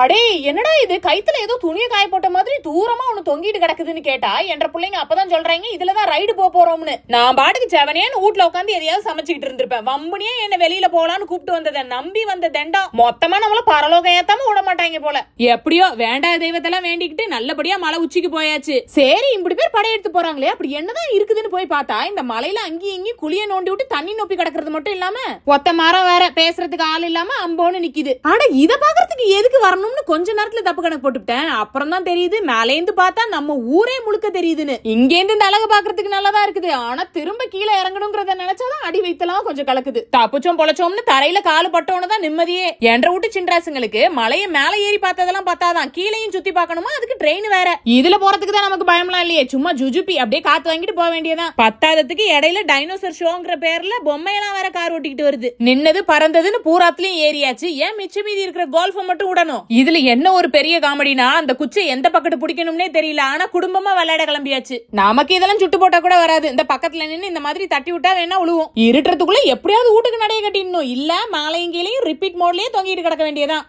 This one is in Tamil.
அடே என்னடா இது கைத்துல ஏதோ துணியை காய போட்ட மாதிரி தூரமா ஒண்ணு தொங்கிட்டு கிடக்குதுன்னு கேட்டா என்ற பிள்ளைங்க அப்பதான் சொல்றாங்க இதுலதான் ரைடு போறோம்னு. நான் பாட்டுக்கு செவனேன்னு வீட்டுல உட்காந்து எதையாவது சமைச்சுக்கிட்டு இருந்திருப்பேன். வம்புனியா என்ன வெளியில போலான்னு கூப்பிட்டு வந்ததை நம்பி வந்த தண்டம் மொத்தமா நம்மள பரலோகம் ஏத்தாம விட மாட்டாங்க போல. எப்படியோ வேண்டாத தெய்வத்தெல்லாம் வேண்டிக்கிட்டு நல்லபடியா மலை உச்சிக்கு போயாச்சு. சரி இப்படி பேர் படையெடுத்து போறாங்களே அப்படி என்னதான் இருக்குதுன்னு போய் பார்த்தா இந்த மலையில அங்கேயும் இங்கேயும் குளிய நோண்டி விட்டு தண்ணி நோப்பி கிடக்கிறது மட்டும் இல்லாம ஒத்த மரம் வேற பேசுறதுக்கு ஆள் இல்லாம அம்போன்னு நிக்குது. ஆனா இத பாக்குறதுக்கு எதுக்கு வரணும் கொஞ்ச நேரத்துல தப்பு கணக்கு போட்டுட்டேன். அப்புறம் தான் தெரியுது மேலேந்து பார்த்தா நம்ம ஊரே முழுக்க தெரியுதுன்னு. இங்க இருந்து இந்த அழகு பாக்குறதுக்கு நல்லதா இருக்குது. ஆனா திரும்ப கீழே இறங்கணும்ங்கறத நினைச்சாதான் அடி வைத்தலாம் கொஞ்சம் கலக்குது. தப்புச்சோம் பொழைச்சோம்னு தரையில காலு பட்டோன்னு தான் நிம்மதியே. என்ற விட்டு சின்ராசுங்களுக்கு மலையை மேல ஏறி பார்த்ததெல்லாம் பார்த்தாதான் கீழையும் சுத்தி பார்க்கணுமா, அதுக்கு ட்ரெயின் வேற. இதுல போறதுக்கு தான் நமக்கு பயம்லாம் இல்லையே, சும்மா ஜுஜுப்பி அப்படியே காத்து வாங்கிட்டு போக வேண்டியதான். பத்தாததுக்கு இடையில டைனோசர் ஷோங்கிற பேர்ல பொம்மையெல்லாம் வேற கார் ஓட்டிக்கிட்டு வருது. நின்னது பறந்ததுன்னு பூராத்துலயும் ஏறியாச்சு. ஏன் மிச்ச மீதி இருக்கிற கோல்ஃப மட்டும் விடணும். இதுல என்ன ஒரு பெரிய காமெடினா அந்த குச்சை எந்த பக்கத்து பிடிக்கணும்னே தெரியல. ஆனா குடும்பமா விளையாட கிளம்பியாச்சு. நமக்கு இதெல்லாம் சுட்டு போட்டா கூட வராது. இந்த பக்கத்துல நின்னு இந்த மாதிரி தட்டி விட்டா வேணா உழுவும். இருட்டுறதுக்குள்ள எப்படியாவது வீட்டுக்கு நடைய கட்டிடணும். இல்ல மேலையும் கீழையும் ரிப்பீட் மோட்லயே தொங்கிட்டு கிடக்க வேண்டியதான்.